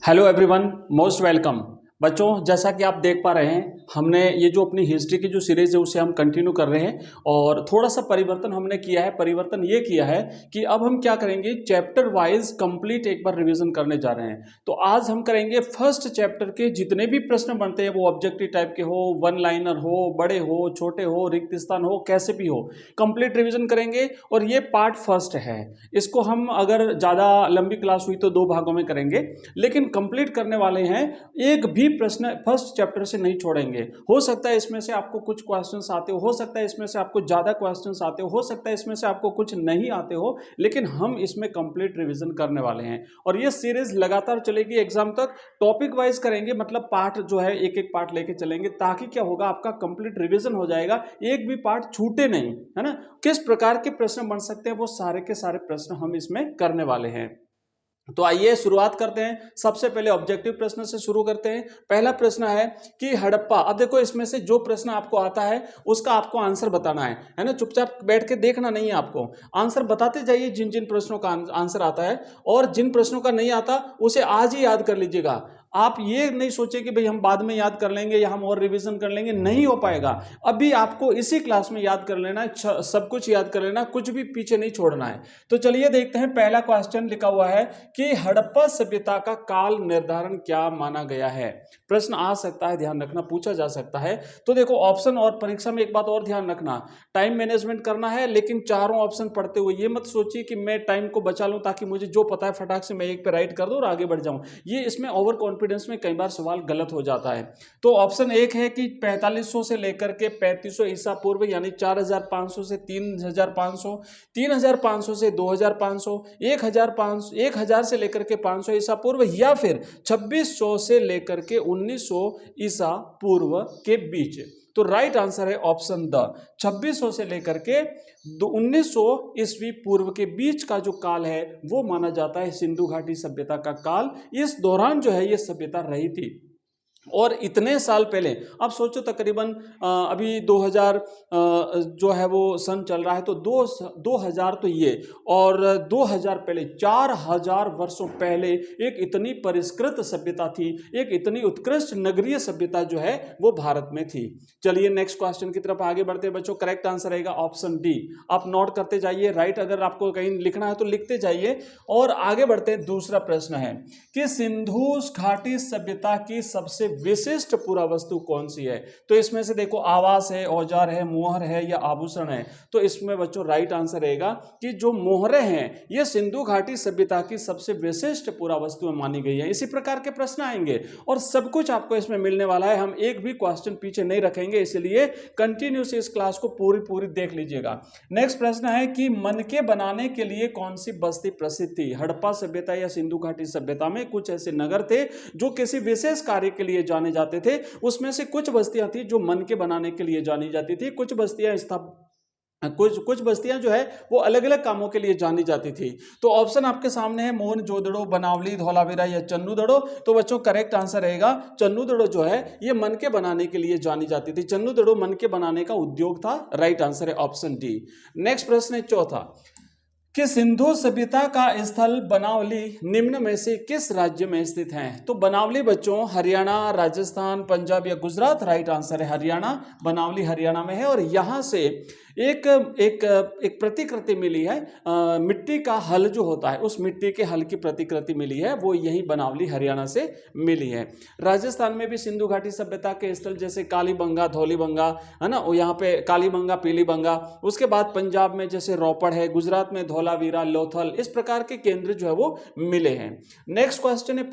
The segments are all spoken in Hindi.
Hello everyone, most welcome. बच्चों, जैसा कि आप देख पा रहे हैं, हमने ये जो अपनी हिस्ट्री की जो सीरीज है उसे हम कंटिन्यू कर रहे हैं और थोड़ा सा परिवर्तन हमने किया है। परिवर्तन ये किया है कि अब हम क्या करेंगे, चैप्टर वाइज कंप्लीट एक बार रिवीजन करने जा रहे हैं। तो आज हम करेंगे फर्स्ट चैप्टर के जितने भी प्रश्न बनते हैं, वो ऑब्जेक्टिव टाइप के हो, वन लाइनर हो, बड़े हो, छोटे हो, रिक्त स्थान हो, कैसे भी हो, कंप्लीट रिवीजन करेंगे। और ये पार्ट फर्स्ट है। इसको हम अगर ज़्यादा लंबी क्लास हुई तो 2 भागों में करेंगे, लेकिन कंप्लीट करने वाले हैं। एक भी प्रश्न फर्स्ट चैप्टर से नहीं छोड़ेंगे। हो सकता है इसमें से आपको कुछ क्वेश्चंस आते हो सकता है इसमें से आपको ज्यादा क्वेश्चंस आते हो सकता है इसमें से आपको कुछ नहीं आते हो, लेकिन हम इसमें कंप्लीट रिवीजन करने वाले हैं और ये सीरीज लगातार चलेगी एग्जाम तक। टॉपिक वाइज करेंगे, मतलब पार्ट जो है एक एक पार्ट लेके चलेंगे, ताकि क्या होगा, आपका कंप्लीट रिवीजन हो जाएगा, एक भी पार्ट छूटे नहीं, है ना। किस प्रकार के प्रश्न बन सकते हैं वो सारे के सारे प्रश्न हम इसमें करने वाले हैं। तो आइए शुरुआत करते हैं। सबसे पहले ऑब्जेक्टिव प्रश्न से शुरू करते हैं। पहला प्रश्न है कि हड़प्पा, अब देखो इसमें से जो प्रश्न आपको आता है उसका आपको आंसर बताना है ना। चुपचाप बैठ के देखना नहीं है, आपको आंसर बताते जाइए जिन जिन प्रश्नों का आंसर आता है, और जिन प्रश्नों का नहीं आता उसे आज ही याद कर लीजिएगा। आप ये नहीं सोचे कि भाई हम बाद में याद कर लेंगे या हम और रिवीजन कर लेंगे, नहीं हो पाएगा। अभी आपको इसी क्लास में याद कर लेना है, सब कुछ याद कर लेना, कुछ भी पीछे नहीं छोड़ना है। तो चलिए देखते हैं। पहला क्वेश्चन लिखा हुआ है कि हड़प्पा सभ्यता का काल निर्धारण क्या माना गया है। प्रश्न आ सकता है, ध्यान रखना, पूछा जा सकता है। तो देखो ऑप्शन, और परीक्षा में एक बात और ध्यान रखना, टाइम मैनेजमेंट करना है, लेकिन चारों ऑप्शन पढ़ते हुए ये मत सोचिए कि मैं टाइम को बचा लूं ताकि मुझे जो पता है फटाक से मैं एक पे राइट कर दूं और आगे बढ़ जाऊं। ये इसमें ओवर कॉन्फिडेंस में कई बार सवाल गलत हो जाता है। तो ऑप्शन एक है कि 4500 से लेकर के 3500 ईसा पूर्व, यानी 4500 से 3500, 3500 से 2500, 1000 से लेकर के 500 ईसा पूर्व, या फिर 2600 से लेकर के 1900 ईसा पूर्व के बीच। तो राइट आंसर है ऑप्शन द, 2600 से लेकर के 1900 ईस्वी पूर्व के बीच का जो काल है वो माना जाता है सिंधु घाटी सभ्यता का काल। इस दौरान जो है ये सभ्यता रही थी। और इतने साल पहले, अब सोचो तकरीबन अभी 2000 जो है वो सन चल रहा है, तो 2000 तो ये, और 2000 पहले, 4000 वर्षों पहले एक इतनी परिष्कृत सभ्यता थी, एक इतनी उत्कृष्ट नगरीय सभ्यता जो है वो भारत में थी। चलिए नेक्स्ट क्वेश्चन की तरफ आगे बढ़ते हैं बच्चों। करेक्ट आंसर रहेगा ऑप्शन डी। आप नोट करते जाइए, राइट अगर आपको कहीं लिखना है तो लिखते जाइए। और आगे बढ़ते हैं। दूसरा प्रश्न है कि सिंधु घाटी सभ्यता की सबसे विशिष्ट पुरावस्तु कौन सी है। तो इसमें से देखो आवास है, औजार है, मोहर है या आभूषण है। तो इसमें बच्चों राइट आंसर रहेगा कि जो मोहरें हैं ये सिंधु घाटी सभ्यता की सबसे विशिष्ट पुरावस्तु में मानी गई है। इसी प्रकार के प्रश्न आएंगे और सब कुछ आपको इसमें मिलने वाला है। हम एक भी क्वेश्चन पीछे नहीं रखेंगे, इसलिए कंटिन्यूस इस क्लास को पूरी देख लीजिएगा। नेक्स्ट प्रश्न है कि मनके बनाने के लिए कौन सी बस्ती प्रसिद्ध थी। हड़प्पा सभ्यता या सिंधु घाटी सभ्यता में कुछ ऐसे नगर थे जो किसी विशेष कार्य के लिए जाने जाते थे। उसमें से कुछ बस्तियां थी जो मनके बनाने के लिए जानी जाती थी, कुछ बस्तियां जो है वो अलग अलग कामों के लिए जानी जाती थी। तो ऑप्शन आपके सामने है, मोहनजोदड़ो, बनावली, धौलावीरा या चन्नूदड़ो। तो बच्चों करेक्ट आंसर रहेगा चन्नूदड़ो जो है ये मनके बनाने के लिए जानी जाती थी। चन्नूदड़ो मनके बनाने का उद्योग था। राइट आंसर है ऑप्शन डी। नेक्स्ट प्रश्न है चौथा कि सिंधु सभ्यता का स्थल बनावली निम्न में से किस राज्य में स्थित है। तो बनावली बच्चों हरियाणा, राजस्थान, पंजाब या गुजरात। राइट आंसर है हरियाणा। बनावली हरियाणा में है और यहां से एक एक एक प्रतिकृति मिली है, मिट्टी का हल जो होता है उस मिट्टी के हल की प्रतिकृति मिली है, वो यही बनावली हरियाणा से मिली है। राजस्थान में भी सिंधु घाटी सभ्यता के स्थल जैसे कालीबंगा, धौलीबंगा, है ना, यहाँ पे कालीबंगा, पीलीबंगा। उसके बाद पंजाब में जैसे रोपड़ है, गुजरात में धौलावीरा, लोथल, इस प्रकार के केंद्र जो है वो मिले हैं। नेक्स्ट क्वेश्चन है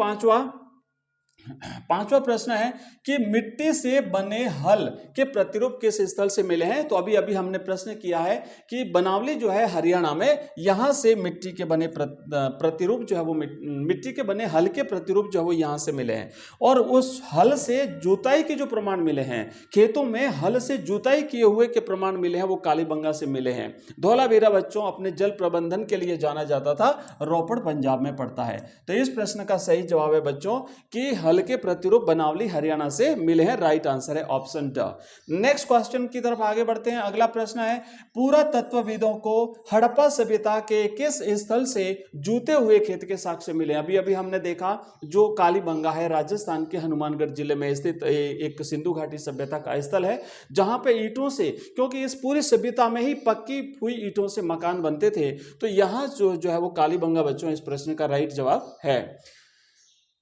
पांचवा प्रश्न है कि मिट्टी से बने हल के प्रतिरूप किस स्थल से मिले हैं। तो अभी अभी हमने प्रश्न किया है कि बनावली जो है हरियाणा में, यहां से मिट्टी के बने प्रतिरूप जो है वो मिट्टी के बने हल के प्रतिरूप जो है वो यहां से मिले हैं। और उस हल से जुताई के जो प्रमाण मिले हैं, खेतों में हल से जुताई किए हुए के प्रमाण मिले हैं, वो कालीबंगा से मिले हैं। धौलावीरा बच्चों अपने जल प्रबंधन के लिए जाना जाता था, रोपड़ पंजाब में पड़ता है। तो इस प्रश्न का सही जवाब है बच्चों कि हल्के प्रतिरूप बनावली हरियाणा से मिले हैं। राइट आंसर है ऑप्शन ड। नेक्स्ट क्वेश्चन की तरफ आगे बढ़ते हैं। अगला प्रश्न है, पुरातत्वविदों को हड़प्पा सभ्यता के किस स्थल से जूते हुए खेत के साक्ष्य मिले? अभी अभी हमने देखा जो कालीबंगा है राजस्थान के हनुमानगढ़ जिले में स्थित एक सिंधु घाटी सभ्यता का स्थल है, जहां पे ईंटों से, क्योंकि इस पूरी सभ्यता में ही पक्की हुई ईंटों से मकान बनते थे, तो यहां जो है वो कालीबंगा बच्चों इस प्रश्न का राइट जवाब है।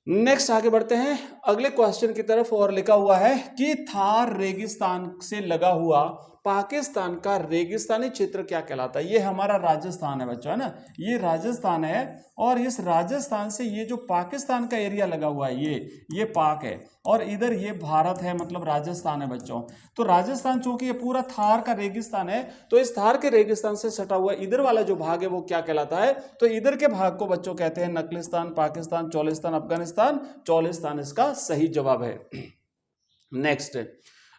नेक्स्ट आगे बढ़ते हैं अगले क्वेश्चन की तरफ, और लिखा हुआ है कि थार रेगिस्तान से लगा हुआ पाकिस्तान का रेगिस्तानी क्षेत्र क्या कहलाता है? ये हमारा राजस्थान है बच्चों, है ना, ये राजस्थान है, और इस राजस्थान से ये जो पाकिस्तान का एरिया लगा हुआ है ये पाक है, और इधर ये भारत है, मतलब राजस्थान है बच्चों। तो राजस्थान चूंकि ये पूरा थार का रेगिस्तान है, तो इस थार के रेगिस्तान से सटा हुआ इधर वाला जो भाग है वो क्या कहलाता है? तो इधर के भाग को बच्चों कहते हैं नखलिस्तान, पाकिस्तान, चोलिस्तान, अफगानिस्तान। चोलिस्तान इसका सही जवाब है। नेक्स्ट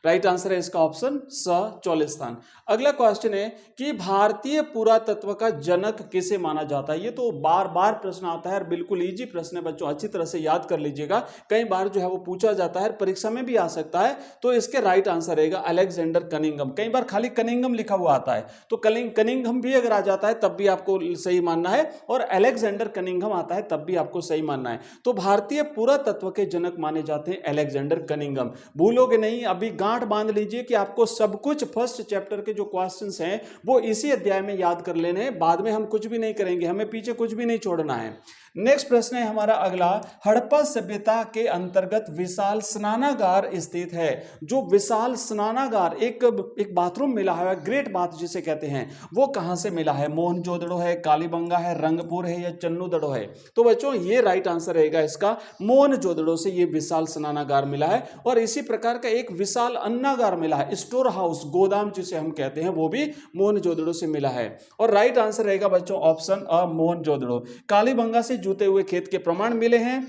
राइट आंसर है इसका ऑप्शन स, चोलिस्तान। अगला क्वेश्चन है कि भारतीय पुरातत्व का जनक किसे माना जाता है? ये तो बार बार प्रश्न आता है, बिल्कुल इजी प्रश्न है बच्चों, अच्छी तरह से याद कर लीजिएगा, कई बार जो है वो पूछा जाता है, परीक्षा में भी आ सकता है। तो इसके राइट आंसर रहेगा अलेक्जेंडर कनिंघम। कई बार खाली कनिंघम लिखा हुआ आता है, तो कनिंघम भी अगर आ जाता है तब भी आपको सही मानना है, और अलेक्जेंडर कनिंघम आता है तब भी आपको सही मानना है। तो भारतीय पुरातत्व के जनक माने जाते हैं अलेक्जेंडर कनिंघम। भूलोगे नहीं, अभी गांठ बांध लीजिए कि आपको सब कुछ फर्स्ट चैप्टर के जो क्वेश्चंस हैं वो इसी अध्याय में याद कर लेने हैं, बाद में हम कुछ भी नहीं करेंगे, हमें पीछे कुछ भी नहीं छोड़ना है। नेक्स्ट प्रश्न है हमारा अगला, हड़प्पा सभ्यता के अंतर्गत विशाल स्नानागार स्थित है। जो विशाल स्नानागार एक बाथरूम मिला है, ग्रेट बाथ जिसे कहते हैं, वो कहां से मिला है? मोहनजोदड़ो है, कालीबंगा है, रंगपुर है, या चन्नूदड़ो है? तो बच्चों ये राइट आंसर रहेगा इसका, मोहनजोदड़ो से ये विशाल स्नानागार मिला है। और इसी प्रकार का एक विशाल अन्नागार मिला है, स्टोर हाउस, गोदाम जिसे हम कहते हैं, वो भी मोहनजोदड़ो से मिला है। और राइट आंसर रहेगा बच्चों ऑप्शन अ, मोहनजोदड़ो। कालीबंगा से जूते हुए खेत के प्रमाण मिले हैं।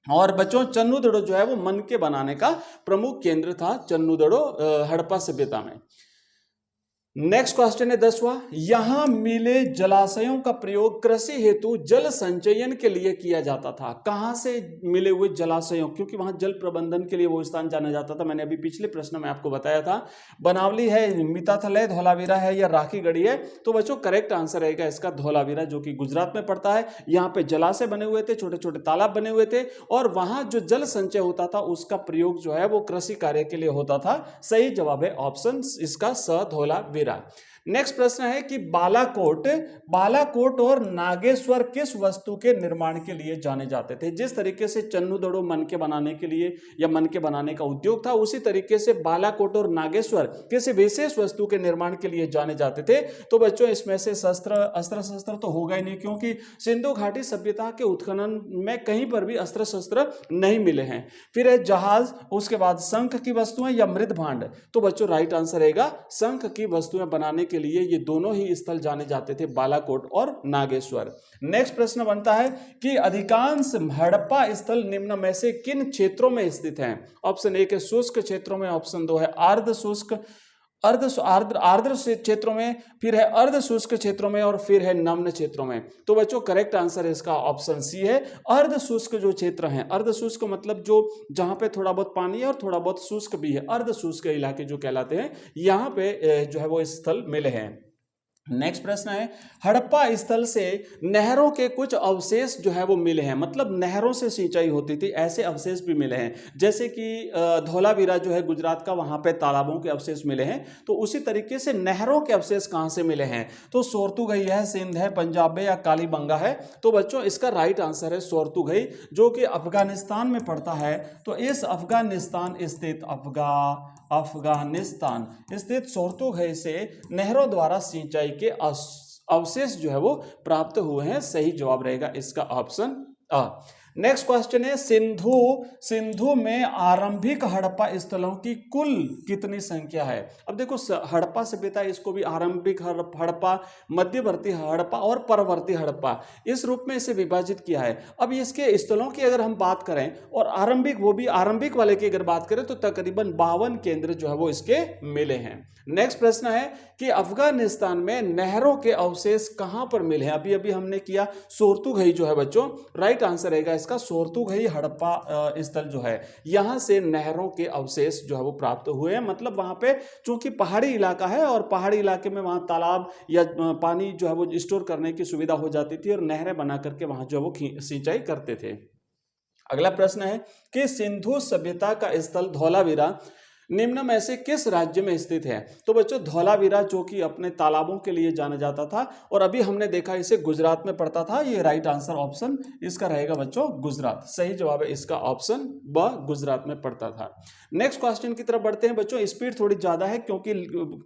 और बच्चों चन्नूदड़ो जो है वो मन के बनाने का प्रमुख केंद्र था, चन्नूदड़ो हड़प्पा सभ्यता में। नेक्स्ट क्वेश्चन है 10वां, यहां मिले जलाशयों का प्रयोग कृषि हेतु जल संचयन के लिए किया जाता था। कहां से मिले हुए जलाशयों? क्योंकि वहां जल प्रबंधन के लिए वो स्थान जाना जाता था, मैंने अभी पिछले प्रश्न में आपको बताया था। बनावली है, मिताथल है, धौलावीरा है, या राखीगढ़ी है? तो बच्चों करेक्ट आंसर रहेगा इसका धौलावीरा, जो कि गुजरात में पड़ता है। यहाँ पे जलाशय बने हुए थे, छोटे छोटे तालाब बने हुए थे, और वहां जो जल संचय होता था उसका प्रयोग जो है वो कृषि कार्य के लिए होता था। सही जवाब है ऑप्शन इसका स, धौलावीरा। नेक्स्ट प्रश्न है कि बालाकोट और नागेश्वर किस वस्तु के निर्माण के लिए जाने जाते थे? जिस तरीके से चन्नूदड़ो मन के बनाने के लिए या मन के बनाने का उद्योग था, उसी तरीके से बालाकोट और नागेश्वर किसी विशेष वस्तु के निर्माण के लिए जाने जाते थे। तो बच्चों इसमें से अस्त्र शस्त्र तो होगा ही नहीं, क्योंकि सिंधु घाटी सभ्यता के उत्खनन में कहीं पर भी अस्त्र शस्त्र नहीं मिले हैं। फिर है जहाज, उसके बाद शंख की वस्तुएं या मृद भांड। तो बच्चों राइट आंसर रहेगा शंख की वस्तुएं बनाने के लिए ये दोनों ही स्थल जाने जाते थे, बालाकोट और नागेश्वर। नेक्स्ट प्रश्न बनता है कि अधिकांश हड़प्पा स्थल निम्न में से किन क्षेत्रों में स्थित हैं? ऑप्शन 1 है शुष्क क्षेत्रों में, ऑप्शन 2 है अर्ध शुष्क, आर्द्र क्षेत्रों में, फिर है अर्ध शुष्क क्षेत्रों में, और फिर है नम्न क्षेत्रों में। तो बच्चों करेक्ट आंसर है इसका ऑप्शन सी है, अर्ध शुष्क जो क्षेत्र हैं। अर्ध शुष्क मतलब जो जहां पे थोड़ा बहुत पानी है और थोड़ा बहुत शुष्क भी है, अर्ध शुष्क इलाके जो कहलाते हैं, यहाँ पे जो है वो स्थल मिले हैं। नेक्स्ट प्रश्न है, हड़प्पा स्थल से नहरों के कुछ अवशेष जो है वो मिले हैं, मतलब नहरों से सिंचाई होती थी, ऐसे अवशेष भी मिले हैं। जैसे कि धौलावीरा जो है गुजरात का, वहां पे तालाबों के अवशेष मिले हैं। तो उसी तरीके से नहरों के अवशेष कहां से मिले हैं? तो सोरतुगई है, सिंध है, पंजाब है, या कालीबंगा है? तो बच्चों इसका राइट आंसर है सोरतुगई, जो कि अफगानिस्तान में पड़ता है। तो इस अफगानिस्तान स्थित सोरतुगई से नहरों द्वारा सिंचाई के अवशेष जो है वो प्राप्त हुए हैं। सही जवाब रहेगा इसका ऑप्शन अ। नेक्स्ट क्वेश्चन है, सिंधु में आरंभिक हड़प्पा स्थलों की कुल कितनी संख्या है? अब देखो हड़प्पा सभ्यता, इसको भी आरंभिक हड़प्पा, मध्यवर्ती हड़प्पा और परवर्ती हड़प्पा, इस रूप में इसे विभाजित किया है। अब इसके स्थलों की अगर हम बात करें और आरंभिक, वो भी आरंभिक वाले की अगर बात करें, तो तकरीबन 52 केंद्र जो है वो इसके मिले हैं। नेक्स्ट प्रश्न है कि अफगानिस्तान में नहरों के अवशेष कहां पर मिले हैं? अभी अभी हमने किया सोरतुगई जो है बच्चों, राइट आंसर रहेगा इसका सोरतुगही हड़प्पा स्थल जो है, यहाँ से नहरों के अवशेष जो है वो प्राप्त हुए हैं। मतलब वहाँ पे चूंकि पहाड़ी इलाका है और पहाड़ी इलाके में वहाँ तालाब या पानी जो है वो स्टोर करने की सुविधा हो जाती थी और नहरें बना करके वहाँ जो है वो सिंचाई करते थे। अगला प्रश्न है कि सिंधु सभ्यता का स्थल धौलावीरा निम्न में से किस राज्य में स्थित है? तो बच्चों धौलावीरा जो कि अपने तालाबों के लिए जाना जाता था और अभी हमने देखा इसे गुजरात में पड़ता था। ये राइट आंसर ऑप्शन इसका रहेगा बच्चों गुजरात। सही जवाब है इसका ऑप्शन ब, गुजरात में पड़ता था। नेक्स्ट क्वेश्चन की तरफ बढ़ते हैं बच्चों। स्पीड थोड़ी ज्यादा है क्योंकि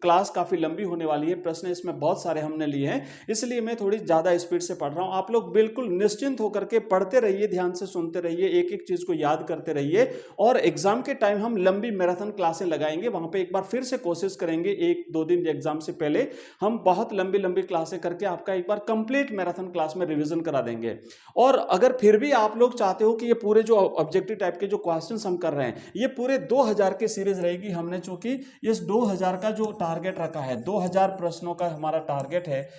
क्लास काफी लंबी होने वाली है, प्रश्न इसमें बहुत सारे हमने लिए हैं, इसलिए मैं थोड़ी ज्यादा स्पीड से पढ़ रहा हूं। आप लोग बिल्कुल निश्चिंत होकर के पढ़ते रहिए, ध्यान से सुनते रहिए, एक एक चीज को याद करते रहिए और एग्जाम के टाइम हम लंबी मैराथन क्लासें लगाएंगे। वहां पे एक बार फिर से कोशिश करेंगे, एक दो दिन एग्जाम से पहले हम बहुत लंबी लंबी क्लासें करके आपका एक बार कंप्लीट मैराथन क्लास में रिवीजन करा देंगे। और अगर फिर भी आप लोग चाहते हो कि ये पूरे जो ऑब्जेक्टिव टाइप के जो क्वेश्चंस हम कर रहे हैं ये पूरे 2000 की सीरीज रहेगी। हमने चूंकि इस 2000 का जो टारगेट रखा है, 2000 प्रश्नों का हमारा टारगेट है।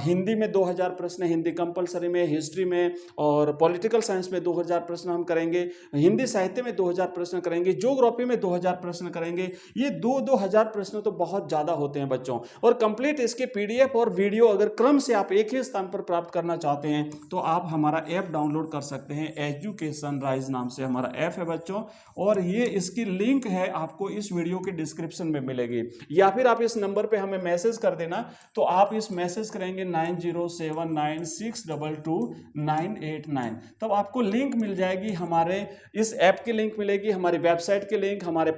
हिंदी में 2000 प्रश्न, हिंदी कंपलसरी में, हिस्ट्री में और पॉलिटिकल साइंस में 2000 प्रश्न हम करेंगे, हिंदी साहित्य में 2000 प्रश्न करेंगे, ज्योग्राफी में 2000 प्रश्न करेंगे। ये 2000 प्रश्न तो बहुत ज्यादा होते हैं बच्चों। और कंप्लीट इसके पीडीएफ और वीडियो अगर क्रम से आप एक ही स्थान पर प्राप्त करना चाहते हैं तो आप हमारा ऐप डाउनलोड कर सकते हैं। एजुकेशन राइज नाम से हमारा ऐप है बच्चों, और ये इसकी लिंक है आपको इस वीडियो के डिस्क्रिप्शन में मिलेगी, या फिर आप इस नंबर पे हमें मैसेज कर देना। तो आप इस मैसेज करेंगे 9079622989, तब आपको लिंक मिल जाएगी, हमारे इस ऐप की लिंक मिलेगी, हमारी वेबसाइट की लिंक, हमारे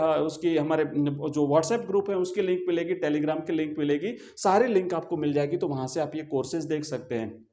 उसकी हमारे जो व्हाट्सएप ग्रुप है उसकी लिंक मिलेगी, टेलीग्राम की लिंक मिलेगी, सारी लिंक आपको मिल जाएगी। तो वहां से आप ये कोर्सेज देख सकते हैं।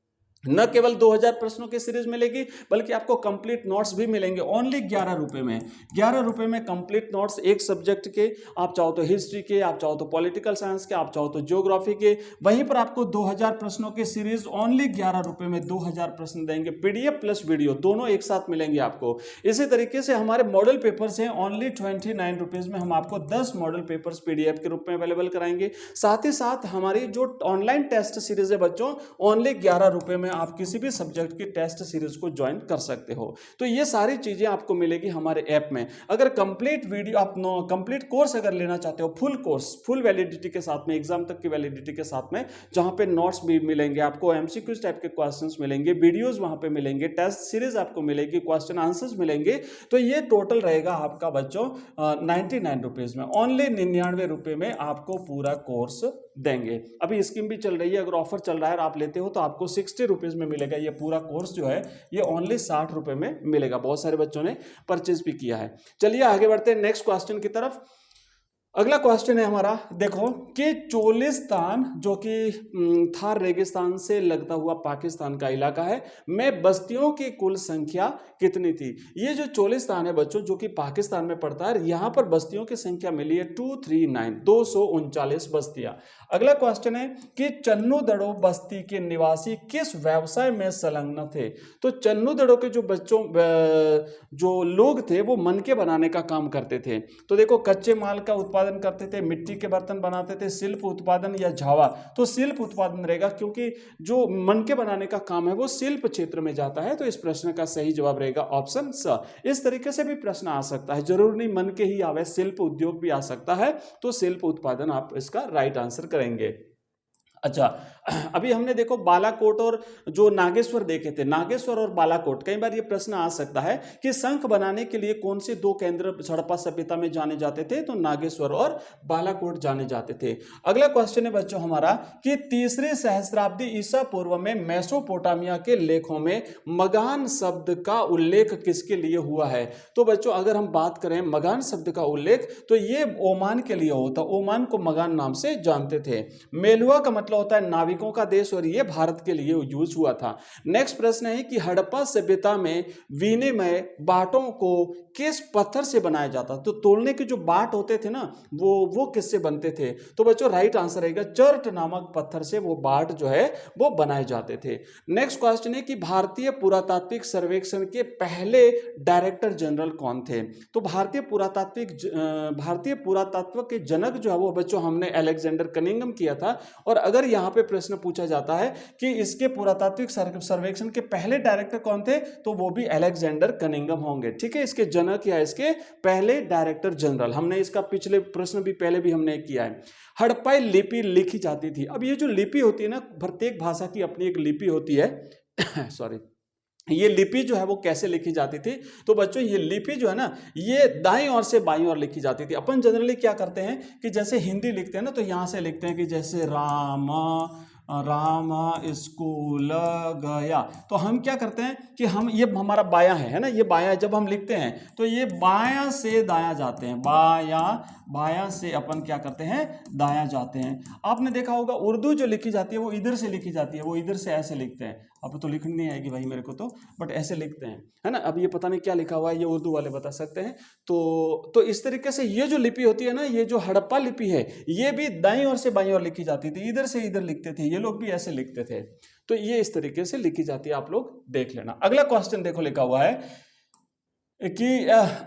न केवल 2000 प्रश्नों की सीरीज मिलेगी बल्कि आपको कंप्लीट नोट्स भी मिलेंगे ओनली 11 रुपए में। 11 रुपए में कंप्लीट नोट्स, एक सब्जेक्ट के, आप चाहो तो हिस्ट्री के, आप चाहो तो पॉलिटिकल साइंस के, आप चाहो तो ज्योग्राफी के। वहीं पर आपको 2000 प्रश्नों की सीरीज ओनली 11 रुपए में 2000 प्रश्न देंगे, पीडीएफ प्लस वीडियो दोनों एक साथ मिलेंगे आपको। इसी तरीके से हमारे मॉडल पेपर्स हैं, ओनली 29 रुपीज में हम आपको 10 मॉडल पेपर्स पीडीएफ के रूप में अवेलेबल कराएंगे। साथ ही साथ हमारी जो ऑनलाइन टेस्ट सीरीज है बच्चों, ओनली 11 रुपए में आप किसी भी सब्जेक्ट की टेस्ट सीरीज को ज्वाइन कर सकते हो। तो ये सारी चीजें आपको मिलेगी हमारे ऐप में। अगर कंप्लीट वीडियो आप कंप्लीट कोर्स अगर लेना चाहते हो, फुल कोर्स, फुल वैलिडिटी के साथ में, एग्जाम तक की वैलिडिटी के साथ में, जहां पे नोट्स भी मिलेंगे आपको, एमसीक्यूज टाइप के क्वेश्चंस मिलेंगे, वीडियोस वहां पे मिलेंगे, टेस्ट सीरीज आपको मिलेगी, क्वेश्चन आंसर्स मिलेंगे, तो ये टोटल रहेगा आपका बच्चों 99 रुपीज में, ओनली 99 रुपए में आपको पूरा कोर्स देंगे। अभी स्कीम भी चल रही है, अगर ऑफर चल रहा है और आप लेते हो तो आपको 60 रुपीज में मिलेगा। ये पूरा कोर्स जो है ये ओनली 60 रुपए में मिलेगा। बहुत सारे बच्चों ने परचेज भी किया है। चलिए आगे बढ़ते हैं नेक्स्ट क्वेश्चन की तरफ। अगला क्वेश्चन है हमारा, देखो कि चोलिस्तान जो कि थार रेगिस्तान से लगता हुआ पाकिस्तान का इलाका है, में बस्तियों की कुल संख्या कितनी थी? ये जो चोलिस्तान है बच्चों जो कि पाकिस्तान में पड़ता है, यहां पर बस्तियों की संख्या मिली है 239 बस्तियां। अगला क्वेश्चन है कि चन्नूदड़ो बस्ती के निवासी किस व्यवसाय में संलग्न थे? तो चन्नूदड़ो के जो बच्चों जो लोग थे वो मनके बनाने का काम करते थे। तो देखो कच्चे माल का उत्पादन करते थे, मिट्टी के बर्तन बनाते थे, शिल्प उत्पादन या झावा, तो शिल्प उत्पादन रहेगा क्योंकि जो मनके बनाने का काम है वो शिल्प क्षेत्र में जाता है। तो इस प्रश्न का सही जवाब रहेगा ऑप्शन स। इस तरीके से भी प्रश्न आ सकता है, जरूर नहीं मनके ही आवे, शिल्प उद्योग भी आ सकता है, तो शिल्प उत्पादन आप इसका राइट आंसर करेंगे। अच्छा, अभी हमने देखो बालाकोट और जो नागेश्वर देखे थे, नागेश्वर और बालाकोट, कई बार ये प्रश्न आ सकता है कि शंख बनाने के लिए कौन से दो केंद्र हड़प्पा सभ्यता में जाने जाते थे? तो नागेश्वर और बालाकोट जाने जाते थे। अगला क्वेश्चन है बच्चों हमारा कि तीसरे सहस्त्राब्दी ईसा पूर्व में मेसोपोटामिया के लेखों में मगान शब्द का उल्लेख किसके लिए हुआ है? तो बच्चों अगर हम बात करें मगान शब्द का उल्लेख, तो ये ओमान के लिए होता, ओमान को मगान नाम से जानते थे। मेलुआ का होता है नाविकों का देश, और यह भारत के लिए यूज हुआ था। नेक्स्ट प्रश्न है कि हड़प्पा सभ्यता में विनिमय बाटों को किस पत्थर से बनाया जाता? तो तोड़ने के जो बाट होते थे ना, वो किससे बनते थे? तो बच्चों राइट आंसर रहेगा चर्ट नामक पत्थर से वो बाट जो है वो बनाए जाते थे। नेक्स्ट क्वेश्चन है कि भारतीय पुरातात्विक सर्वेक्षण के पहले डायरेक्टर जनरल कौन थे? तो भारतीय पुरातत्व के जनक जो है वो बच्चों हमने अलेक्जेंडर कनिंघम किया था। और अगर यहाँ पे प्रश्न पूछा जाता है कि इसके पुरातात्विक सर्वेक्षण के पहले डायरेक्टर कौन थे, तो वो भी अलेक्जेंडर कनिंघम होंगे। ठीक है, इसके जनक या इसके पहले डायरेक्टर जनरल। हमने इसका पिछले प्रश्न भी पहले भी हमने किया है। हड़प्पाई लिपि लिखी जाती थी। अब ये जो लिपि होती है ना, प्रत्येक भाषा की अपनी एक लिपि होती है सॉरी, ये लिपि जो है वो कैसे लिखी जाती थी, तो बच्चों ये लिपि जो है ना, ये दाईं ओर से बाईं ओर लिखी जाती थी। अपन जनरली क्या करते हैं कि जैसे हिंदी लिखते हैं ना, तो यहाँ से लिखते हैं कि जैसे राम स्कूल गया, तो हम क्या करते हैं कि हम ये हमारा बायां है ना, ये बायां जब हम लिखते हैं तो ये बायां से दायां जाते हैं, बायां से अपन क्या करते हैं, दायां जाते हैं। आपने देखा होगा उर्दू जो लिखी जाती है वो इधर से लिखी जाती है, वो इधर से ऐसे लिखते हैं। अब तो लिखनी नहीं आएगी भाई मेरे को तो, बट ऐसे लिखते हैं, है ना। अब ये पता नहीं क्या लिखा हुआ है, ये उर्दू वाले बता सकते हैं। तो इस तरीके से ये जो लिपि होती है ना, ये जो हड़प्पा लिपि है, ये भी दाईं ओर से बाईं ओर लिखी जाती थी, इधर से इधर लिखते थे, ये लोग भी ऐसे लिखते थे। तो ये इस तरीके से लिखी जाती है, आप लोग देख लेना। अगला क्वेश्चन देखो, लिखा हुआ है कि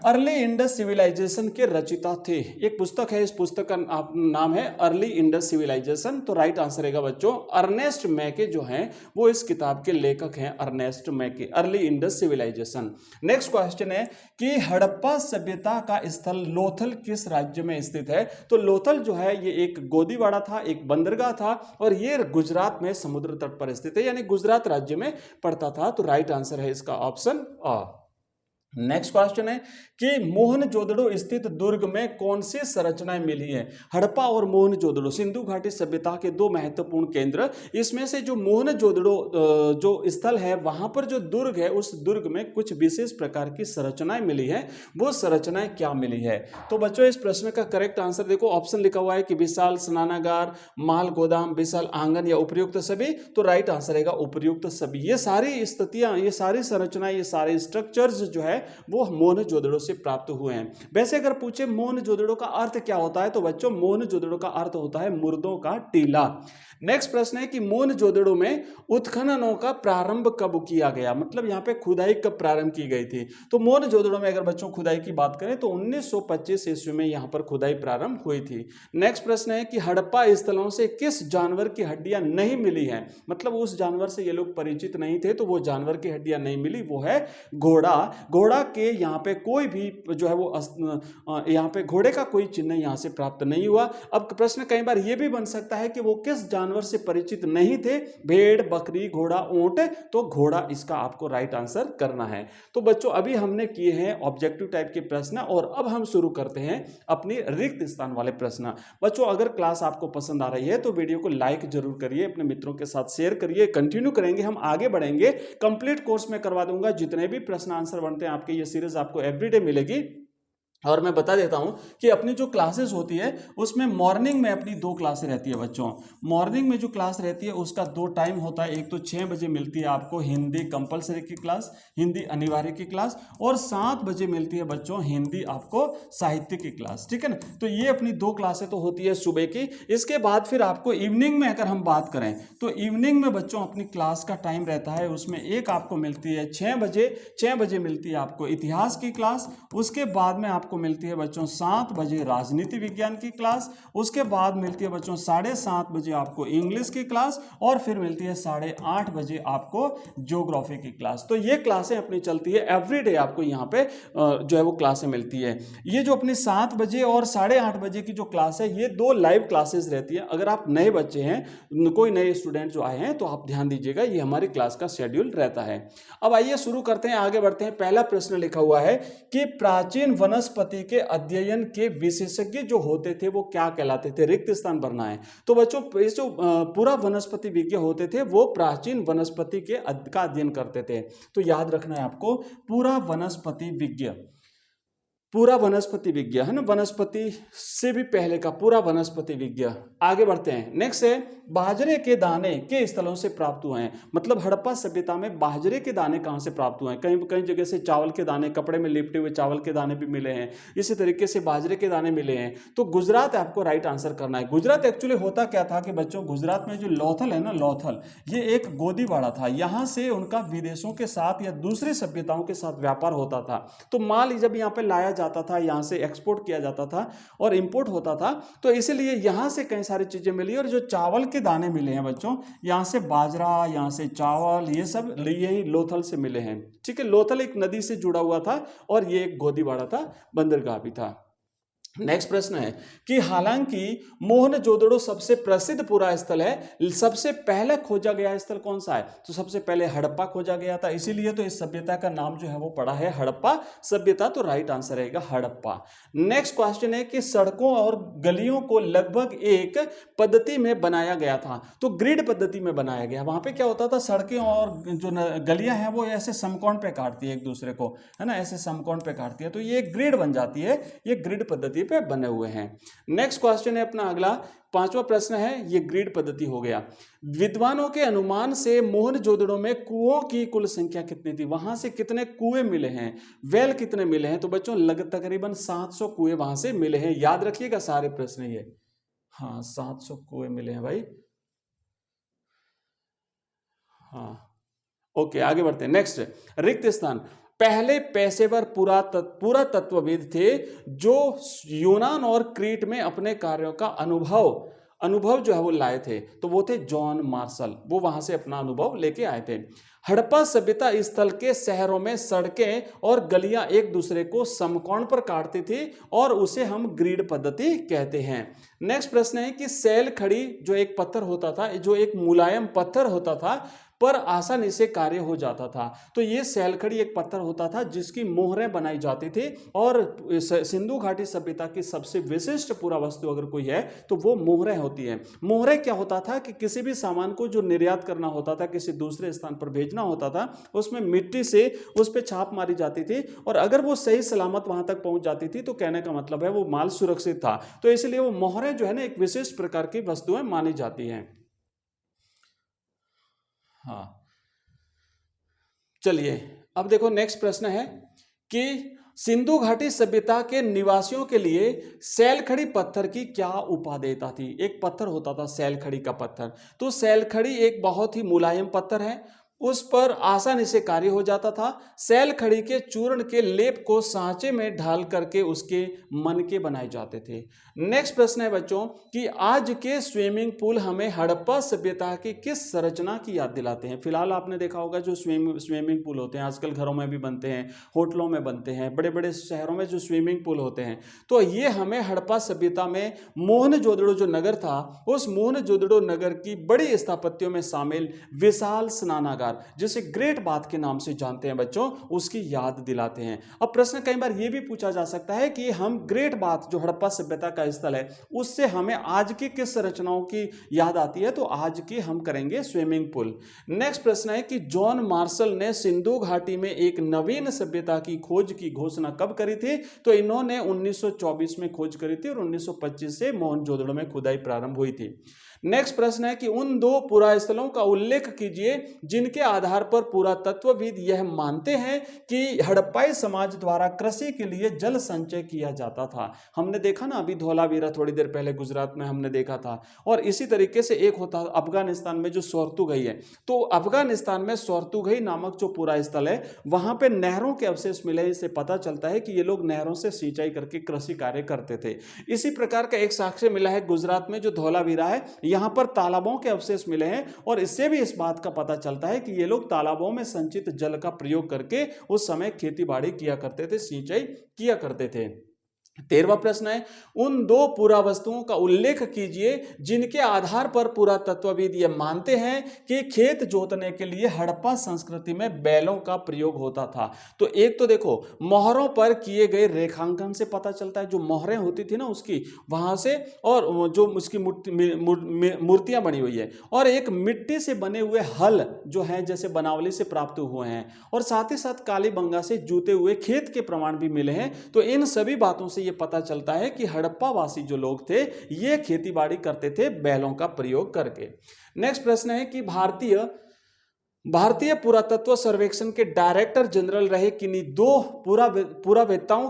अर्ली इंडस सिविलाइजेशन के रचिता थे। एक पुस्तक है, इस पुस्तक का नाम है अर्ली इंडस सिविलाइजेशन। तो राइट आंसर रहेगा बच्चों अर्नेस्ट मैके जो हैं वो इस किताब के लेखक हैं, Ernest Mackay, early Indus civilization. Next question है कि हड़प्पा सभ्यता का स्थल लोथल किस राज्य में स्थित है। तो लोथल जो है ये एक गोदीवाड़ा था, एक बंदरगाह था, और ये गुजरात में समुद्र तट पर स्थित है, यानी गुजरात राज्य में पड़ता था। तो राइट आंसर है इसका ऑप्शन आ। नेक्स्ट क्वेश्चन है कि मोहनजोदड़ो स्थित दुर्ग में कौन सी संरचनाएं मिली है। हड़प्पा और मोहनजोदड़ो सिंधु घाटी सभ्यता के दो महत्वपूर्ण केंद्र। इसमें से जो मोहनजोदड़ो जो स्थल है वहां पर जो दुर्ग है, उस दुर्ग में कुछ विशेष प्रकार की संरचनाएं मिली है। वो संरचनाएं क्या मिली है। तो बच्चों इस प्रश्न का करेक्ट आंसर देखो, ऑप्शन लिखा हुआ है कि विशाल स्नानागार, माल गोदाम, विशाल आंगन या उपयुक्त सभी। तो राइट आंसर रहेगा उपयुक्त सभी। ये सारी स्थितियां, ये सारी संरचनाएं, ये सारे स्ट्रक्चर्स जो है वो मोहनजोदड़ो से प्राप्त हुए हैं। वैसे अगर पूछे मोहनजोदड़ो का अर्थ क्या होता है, तो बच्चों मोहनजोदड़ो का अर्थ होता है मुर्दों का टीला। नेक्स्ट प्रश्न है कि मोहनजोदड़ो में उत्खननों का प्रारंभ कब किया गया, मतलब यहां पे खुदाई कब प्रारंभ की गई थी। तो मोहनजोदड़ो में अगर बच्चों खुदाई की बात करें तो 1925 ईस्वी में यहां पर खुदाई प्रारंभ हुई थी। नेक्स्ट प्रश्न है कि हड़प्पा स्थलों से किस जानवर की हड्डियां नहीं मिली हैं, मतलब उस जानवर से ये लोग परिचित नहीं थे, तो वो जानवर की हड्डियां नहीं मिली, वो है घोड़ा। घोड़ा के यहाँ पे कोई भी जो है वो यहाँ पे घोड़े का कोई चिन्ह यहाँ से प्राप्त नहीं हुआ। अब प्रश्न कई बार ये भी बन सकता है कि वो किस जानवर से परिचित नहीं थे, भेड़, बकरी, घोड़ा, ऊंट। तो घोड़ा इसका आपको राइट आंसर करना है। तो बच्चों अभी हमने किए हैं ऑब्जेक्टिव टाइप के प्रश्न, और अब हम शुरू करते हैं अपनी रिक्त स्थान वाले प्रश्न। बच्चों अगर क्लास आपको पसंद आ रही है तो वीडियो को लाइक जरूर करिए, अपने मित्रों के साथ शेयर करिए। कंटिन्यू करेंगे, हम आगे बढ़ेंगे, कंप्लीट कोर्स में करवा दूंगा। जितने भी प्रश्न आंसर बनते हैं आपके, ये सीरीज आपको एवरीडे मिलेगी। और मैं बता देता हूं कि अपनी जो क्लासेस होती है उसमें मॉर्निंग में अपनी दो क्लासें रहती है बच्चों। मॉर्निंग में जो क्लास रहती है उसका दो टाइम होता है, एक तो 6 बजे मिलती है आपको हिंदी कंपलसरी की क्लास, हिंदी अनिवार्य की क्लास, और 7 बजे मिलती है बच्चों हिंदी आपको साहित्य की क्लास। ठीक है ना, तो ये अपनी दो क्लासें तो होती है सुबह की। इसके बाद फिर आपको इवनिंग में अगर हम बात करें तो इवनिंग में बच्चों अपनी क्लास का टाइम रहता है, उसमें एक आपको मिलती है 6 बजे मिलती है आपको इतिहास की क्लास। उसके बाद में आपको मिलती है बच्चों 7 बजे राजनीति विज्ञान की क्लास। उसके बाद मिलती है बच्चों 7:30 बजे आपको इंग्लिश की क्लास, और फिर मिलती है 8:30 बजे आपको ज्योग्राफी की क्लास। तो ये क्लासें अपनी चलती है एवरीडे, आपको यहाँ पे जो है वो क्लासें मिलती है। ये जो अपनी 7 बजे और 8:30 बजे की जो क्लास है, ये दो लाइव क्लासेस रहती है। अगर आप नए बच्चे हैं, कोई नए स्टूडेंट जो आए हैं, तो आप ध्यान दीजिएगा, ये हमारी क्लास का शेड्यूल रहता है। अब आइए शुरू करते हैं, आगे बढ़ते हैं। पहला प्रश्न लिखा हुआ है कि प्राचीन वनस्पति के अध्ययन के विशेषज्ञ जो होते थे वो क्या कहलाते थे। रिक्त स्थान भरना है। तो बच्चों इस जो पूरा वनस्पति विज्ञ होते थे वो प्राचीन वनस्पति का अध्ययन करते थे। तो याद रखना है आपको, पूरा वनस्पति विज्ञ, पूरा वनस्पति विज्ञ है ना, वनस्पति से भी पहले का पूरा वनस्पति विज्ञ। आगे बढ़ते हैं। नेक्स्ट है बाजरे के दाने के स्थलों से प्राप्त हुए हैं, मतलब हड़प्पा सभ्यता में बाजरे के दाने कहां से प्राप्त हुए हैं। कहीं कहीं जगह से चावल के दाने, कपड़े में लिपटे हुए चावल के दाने भी मिले हैं, इसी तरीके से बाजरे के दाने मिले हैं। तो गुजरात आपको राइट आंसर करना है। गुजरात एक्चुअली होता क्या था कि बच्चों, गुजरात में जो लोथल है ना, लोथल ये एक गोदीवाड़ा था। यहां से उनका विदेशों के साथ या दूसरी सभ्यताओं के साथ व्यापार होता था। तो माल जब यहाँ पे लाया जाता था, यहाँ से एक्सपोर्ट किया जाता था और इंपोर्ट होता था, तो इसीलिए यहाँ से कई सारी चीजें मिली। और जो चावल के दाने मिले हैं बच्चों, यहाँ से बाजरा, यहाँ से चावल, ये सब यही लोथल से मिले हैं। ठीक है, लोथल एक नदी से जुड़ा हुआ था और ये एक गोदीवाड़ा था, बंदरगाह भी था। नेक्स्ट प्रश्न है कि हालांकि मोहनजोदड़ो सबसे प्रसिद्ध पुरा स्थल है, सबसे पहले खोजा गया स्थल कौन सा है? तो सबसे पहले हड़प्पा खोजा गया था, इसीलिए तो इस सभ्यता का नाम जो है वो पड़ा है हड़प्पा सभ्यता, तो राइट आंसर रहेगा हड़प्पा। नेक्स्ट क्वेश्चन है कि सड़कों और गलियों को लगभग एक पद्धति में बनाया गया था, तो ग्रिड पद्धति में बनाया गया। वहां पे क्या होता था, सड़कें और जो गलियां हैं वो ऐसे समकोण पे काटती है एक दूसरे को, है ना, ऐसे समकोण पे काटती है, तो ये ग्रिड बन जाती है, ये ग्रिड पद्धति पे बने हुए हैं। नेक्स्ट क्वेश्चन है अपना अगला, पांचवा प्रश्न है, ये ग्रिड पद्धति हो गया। विद्वानों के अनुमान से मोहनजोदड़ो में कुओं की कुल संख्या कितनी थी? वहां से कितने कुएं मिले हैं, वेल कितने मिले हैं? तो बच्चों तकरीबन 700 कुएं वहां से मिले हैं, याद रखिएगा सारे प्रश्न ये। हाँ, 700 कुएं मिले हैं भाई। हाँ, ओके, आगे बढ़ते हैं। नेक्स्ट, रिक्त स्थान। पहले पेशेवर पुरातत्वविद थे जो यूनान और क्रीट में अपने कार्यों का अनुभव जो है वो लाए थे, तो वो थे जॉन मार्शल, वो वहां से अपना अनुभव लेके आए थे। हड़प्पा सभ्यता स्थल के शहरों में सड़कें और गलियां एक दूसरे को समकोण पर काटती थी और उसे हम ग्रिड पद्धति कहते हैं। नेक्स्ट प्रश्न है कि सैल खड़ी जो एक पत्थर होता था, जो एक मुलायम पत्थर होता था पर आसानी से कार्य हो जाता था, तो ये सैलखड़ी एक पत्थर होता था जिसकी मोहरें बनाई जाती थी। और सिंधु घाटी सभ्यता की सबसे विशिष्ट पुरावस्तु अगर कोई है तो वो मोहरें होती है। मोहरें क्या होता था कि किसी भी सामान को जो निर्यात करना होता था, किसी दूसरे स्थान पर भेजना होता था, उसमें मिट्टी से उस पर छाप मारी जाती थी और अगर वो सही सलामत वहां तक पहुंच जाती थी तो कहने का मतलब है वो माल सुरक्षित था, तो इसलिए वो मोहरें जो है ना एक विशिष्ट प्रकार की वस्तुएं मानी जाती हैं। हाँ, चलिए अब देखो नेक्स्ट प्रश्न है कि सिंधु घाटी सभ्यता के निवासियों के लिए सैलखड़ी पत्थर की क्या उपादेयता थी? एक पत्थर होता था सैलखड़ी का पत्थर, तो सैलखड़ी एक बहुत ही मुलायम पत्थर है, उस पर आसानी से कार्य हो जाता था। सैलखड़ी के चूर्ण के लेप को सांचे में ढाल करके उसके मनके बनाए जाते थे। नेक्स्ट प्रश्न है बच्चों कि आज के स्विमिंग पूल हमें हड़प्पा सभ्यता की किस संरचना की याद दिलाते हैं? फिलहाल आपने देखा होगा जो स्विमिंग पूल होते हैं आजकल घरों में भी बनते हैं, होटलों में बनते हैं, बड़े बड़े शहरों में जो स्विमिंग पूल होते हैं, तो ये हमें हड़प्पा सभ्यता में मोहनजोदड़ो जो नगर था, उस मोहनजोदड़ो नगर की बड़ी स्थापत्यों में शामिल विशाल स्नानागार, जिसे ग्रेट बाथ के नाम से जानते हैं बच्चों, उसकी याद दिलाते हैं। अब प्रश्न कई बार यह भी पूछा जा सकता है कि हम ग्रेट बाथ जो हड़प्पा सभ्यता का स्थल है उससे हमें आज की किस संरचनाओं की याद आती है? तो आज की हम करेंगे स्विमिंग पूल। नेक्स्ट प्रश्न है कि जॉन मार्शल ने सिंधु घाटी में एक नवीन सभ्यता की खोज की घोषणा कब करी थी? तो इन्होंने 1924 में खोज करी थी और 1925 से मोहनजोदड़ो में खुदाई प्रारंभ हुई थी। नेक्स्ट प्रश्न है कि उन दो पुरास्थलों का उल्लेख कीजिए जिनके आधार पर पुरातत्वविद यह मानते हैं कि हड़प्पाई समाज द्वारा कृषि के लिए जल संचय किया जाता था। हमने देखा ना अभी धौलावीरा थोड़ी देर पहले गुजरात में हमने देखा था, और इसी तरीके से एक होता अफगानिस्तान में जो सोर्तुगई है, तो अफगानिस्तान में सोर्तुगई नामक जो पूरा स्थल है वहां पे नहरों के अवशेष मिले। इससे पता चलता है कि ये लोग नहरों से सिंचाई करके कृषि कार्य करते थे। इसी प्रकार का एक साक्ष्य मिला है गुजरात में जो धौलावीरा है, यहां पर तालाबों के अवशेष मिले हैं और इससे भी इस बात का पता चलता है कि ये लोग तालाबों में संचित जल का प्रयोग करके उस समय खेती बाड़ी किया करते थे, सिंचाई किया करते थे। 13वां प्रश्न है उन दो पुरावस्तुओं का उल्लेख कीजिए जिनके आधार पर पुरातत्वविद यह मानते हैं कि खेत जोतने के लिए हड़प्पा संस्कृति में बैलों का प्रयोग होता था। तो एक तो देखो मोहरों पर किए गए रेखांकन से पता चलता है, जो मोहरें होती थी ना उसकी वहां से, और जो उसकी मूर्तियां बनी हुई है, और एक मिट्टी से बने हुए हल जो है जैसे बनावली से प्राप्त हुए हैं, और साथ ही साथ कालीबंगा से जूते हुए खेत के प्रमाण भी मिले हैं। तो इन सभी बातों से ये पता चलता है कि हड़प्पा वासी जो लोग थे ये खेतीबाड़ी करते थे बैलों का प्रयोग करके। नेक्स्ट प्रश्न है कि भारतीय भारतीय पुरातत्व सर्वेक्षण के डायरेक्टर जनरल रहे किन्हीं दो पुरातत्ववेत्ताओं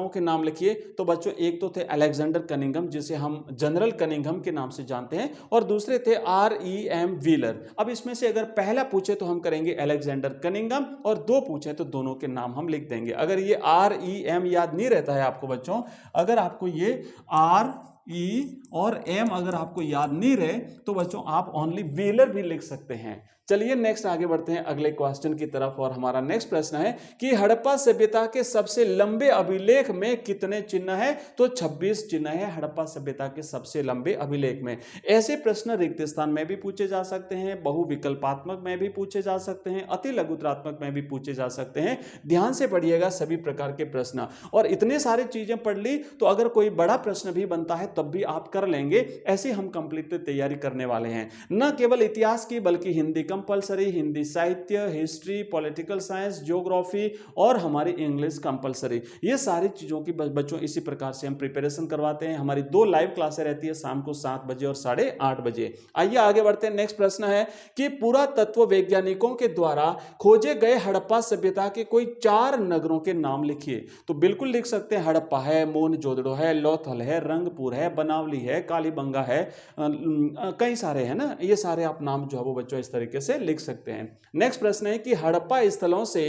के नाम लिखिए। तो बच्चों एक तो थे अलेक्जेंडर कनिंघम, जिसे हम जनरल कनिंघम के नाम से जानते हैं, और दूसरे थे R.E.M. व्हीलर। अब इसमें से अगर पहला पूछे तो हम करेंगे अलेक्जेंडर कनिंघम, और दो पूछे तो दोनों के नाम हम लिख देंगे। अगर ये R.E.M. याद नहीं रहता है आपको बच्चों, अगर आपको ये R.E. और M अगर आपको याद नहीं रहे तो बच्चों आप ओनली व्हीलर भी लिख सकते हैं। चलिए नेक्स्ट आगे बढ़ते हैं अगले क्वेश्चन की तरफ, और हमारा नेक्स्ट प्रश्न है कि हड़प्पा सभ्यता के सबसे लंबे अभिलेख में कितने चिन्ह है? तो 26 चिन्ह है हड़प्पा सभ्यता के सबसे लंबे अभिलेख में। ऐसे प्रश्न रिक्त स्थान में भी पूछे जा सकते हैं, बहुविकल्पात्मक में भी पूछे जा सकते हैं, अति लघुत्रात्मक में भी पूछे जा सकते हैं। ध्यान से पढ़िएगा सभी प्रकार के प्रश्न, और इतने सारी चीजें पढ़ ली तो अगर कोई बड़ा प्रश्न भी बनता है तब भी आप कर लेंगे। ऐसी हम कंप्लीट तैयारी करने वाले हैं, न केवल इतिहास की बल्कि हिंदी कंपलसरी, हिंदी साहित्य, हिस्ट्री, पॉलिटिकल साइंस, ज्योग्राफी और हमारी इंग्लिश कंपलसरी। ये सारी चीजों की बच्चों इसी प्रकार से हम प्रिपरेशन करवाते हैं। हमारी 2 लाइव क्लासें रहती है शाम को 7 बजे और 8:30 बजे। आइए आगे बढ़ते हैं। नेक्स्ट प्रश्न है कि पुरातत्व वैज्ञानिकों के द्वारा खोजे गए हड़प्पा सभ्यता के कोई 4 नगरों के नाम लिखिए। तो बिल्कुल लिख सकते हैं, हड़प्पा है, मोहनजोदड़ो है, लोथल है, रंगपुर है, बनावली है, कालीबंगा है, कई सारे हैं ना, ये सारे आप नाम जो है वो बच्चों इस तरीके से लिख सकते हैं। नेक्स्ट प्रश्न है कि हड़प्पा स्थलों से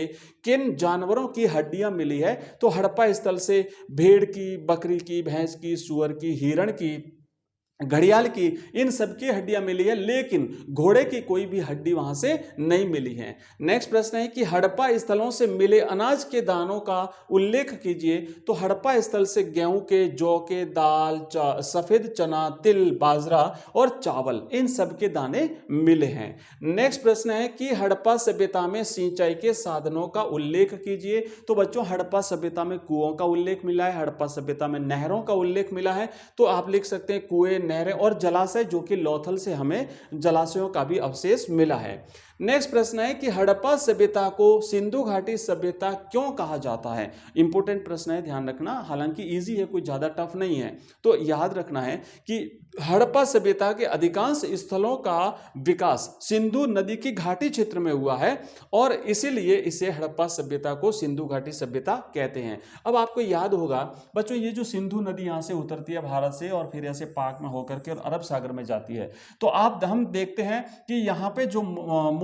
किन जानवरों की हड्डियां मिली है? तो हड़प्पा स्थल से भेड़ की, बकरी की, भैंस की, सुअर की, हिरण की, घड़ियाल की, इन सबकी हड्डियां मिली है, लेकिन घोड़े की कोई भी हड्डी वहां से नहीं मिली है। नेक्स्ट प्रश्न है कि हड़प्पा स्थलों से मिले अनाज के दानों का उल्लेख कीजिए। तो हड़प्पा स्थल से गेहूं के, जौ के, दाल, सफेद चना, तिल, बाजरा और चावल, इन सब के दाने मिले हैं। नेक्स्ट प्रश्न है कि हड़प्पा सभ्यता में सिंचाई के साधनों का उल्लेख कीजिए। तो बच्चों हड़प्पा सभ्यता में कुओं का उल्लेख मिला है, हड़प्पा सभ्यता में नहरों का उल्लेख मिला है। तो आप लिख सकते हैं कुएं, नहरें और जलाशय, जो कि लोथल से हमें जलाशयों का भी अवशेष मिला है। नेक्स्ट प्रश्न है कि हड़प्पा सभ्यता को सिंधु घाटी सभ्यता क्यों कहा जाता है? इंपॉर्टेंट प्रश्न है, ध्यान रखना, हालांकि इजी है, कोई ज्यादा टफ नहीं है। तो याद रखना है कि हड़प्पा सभ्यता के अधिकांश स्थलों का विकास सिंधु नदी की घाटी क्षेत्र में हुआ है, और इसीलिए इसे हड़प्पा सभ्यता को सिंधु घाटी सभ्यता कहते हैं। अब आपको याद होगा बच्चों, ये जो सिंधु नदी यहां से उतरती है भारत से और फिर ऐसे पाक में होकर के और अरब सागर में जाती है, तो हम देखते हैं कि यहाँ पे जो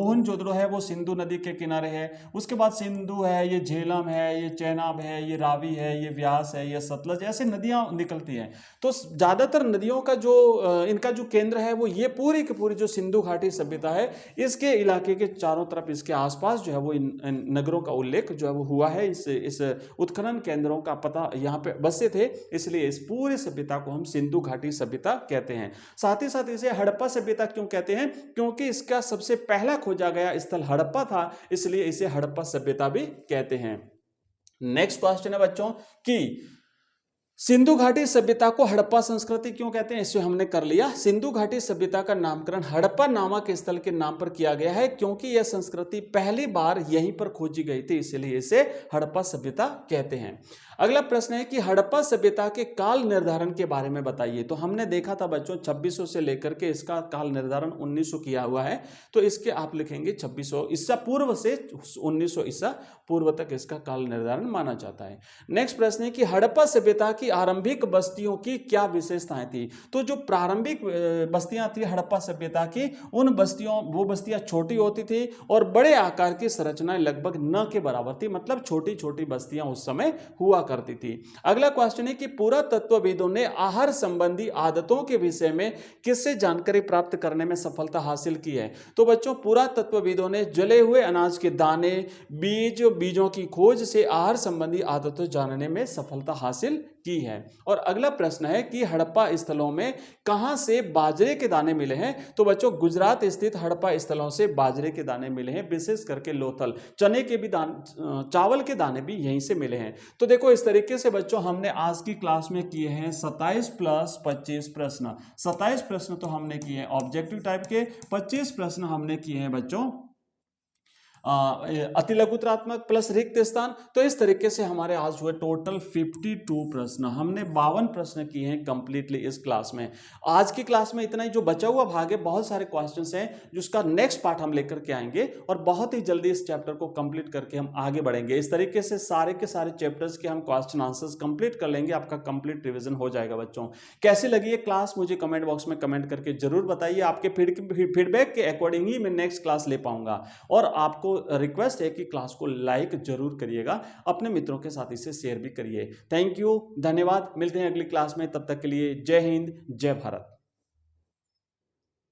मोहनजोदड़ो है वो सिंधु नदी के किनारे है, उसके बाद सिंधु है, ये झेलम है, ये चेनाब है, ये रावी है, ये व्यास है, ये सतलज, ऐसे नदियां निकलती हैं। तो ज्यादातर नदियों का जो इनका जो केंद्र है वो ये पूरी की पूरी जो सिंधु घाटी सभ्यता है, इसके इलाके के चारों तरफ, इसके आसपास जो है वो इन नगरों का उल्लेख जो है वो हुआ है। इस उत्खनन केंद्रों का पता यहाँ पे बसे थे, इसलिए इस पूरी सभ्यता को हम सिंधु घाटी सभ्यता कहते हैं। साथ ही साथ इसे हड़प्पा सभ्यता क्यों कहते हैं? क्योंकि इसका सबसे पहला खोजा गया स्थल हड़प्पा था, इसलिए इसे हड़प्पा सभ्यता भी कहते हैं। नेक्स्ट क्वेश्चन है बच्चों कि सिंधु घाटी सभ्यता को हड़प्पा संस्कृति क्यों कहते हैं? इसे हमने कर लिया। सिंधु घाटी सभ्यता का नामकरण हड़प्पा नामक स्थल के नाम पर किया गया है, क्योंकि यह संस्कृति पहली बार यहीं पर खोजी गई थी, इसलिए इसे हड़प्पा सभ्यता कहते हैं। अगला प्रश्न है कि हड़प्पा सभ्यता के काल निर्धारण के बारे में बताइए। तो हमने देखा था बच्चों 2600 से लेकर के इसका काल निर्धारण 1900 किया हुआ है, तो इसके आप लिखेंगे 2600 ईसा पूर्व से 1900 ईसा पूर्व तक इसका काल निर्धारण माना जाता है। नेक्स्ट प्रश्न है कि हड़प्पा सभ्यता की आरंभिक बस्तियों की क्या विशेषताएं थी? तो जो प्रारंभिक बस्तियां थी हड़प्पा सभ्यता की, उन वो बस्तियां छोटी होती थी और बड़े आकार की संरचनाएं लगभग न के बराबर थी, मतलब छोटी छोटी बस्तियां उस समय हुआ करती थी। अगला क्वेश्चन है कि पुरातत्वविदों ने आहार संबंधी आदतों के विषय में किससे जानकारी प्राप्त करने में सफलता हासिल की है? तो बच्चों पुरातत्वविदों ने जले हुए अनाज के दाने, बीजों की खोज से आहार संबंधी आदतों जानने में सफलता हासिल की है। और अगला प्रश्न है कि हड़प्पा स्थलों में कहां से बाजरे के दाने मिले हैं? तो बच्चों गुजरात स्थित हड़प्पा स्थलों से बाजरे के दाने मिले हैं, विशेष करके लोथल, चने के भी दाने, चावल के दाने भी यहीं से मिले हैं। तो देखो इस तरीके से बच्चों हमने आज की क्लास में किए हैं 27 + 25 प्रश्न। 27 प्रश्न तो हमने किए हैं ऑब्जेक्टिव टाइप के, 25 प्रश्न हमने किए हैं बच्चों अतिलघुत्रात्मक प्लस रिक्त स्थान। तो इस तरीके से हमारे आज हुए टोटल 52 प्रश्न, हमने 52 प्रश्न किए हैं कंप्लीटली इस क्लास में। आज की क्लास में इतना ही, जो बचा हुआ भाग है बहुत सारे क्वेश्चंस हैं जिसका नेक्स्ट पार्ट हम लेकर के आएंगे और बहुत ही जल्दी इस चैप्टर को कंप्लीट करके हम आगे बढ़ेंगे। इस तरीके से सारे के सारे चैप्टर्स के हम क्वेश्चन आंसर्स कंप्लीट कर लेंगे, आपका कंप्लीट रिवीजन हो जाएगा बच्चों। कैसी लगी ये क्लास मुझे कमेंट बॉक्स में कमेंट करके जरूर बताइए। आपके फीडबैक के अकॉर्डिंग ही मैं नेक्स्ट क्लास ले पाऊंगा। और आपको रिक्वेस्ट है कि क्लास को लाइक जरूर करिएगा, अपने मित्रों के साथ इसे शेयर भी करिए। थैंक यू, धन्यवाद। मिलते हैं अगली क्लास में, तब तक के लिए जय हिंद, जय भारत।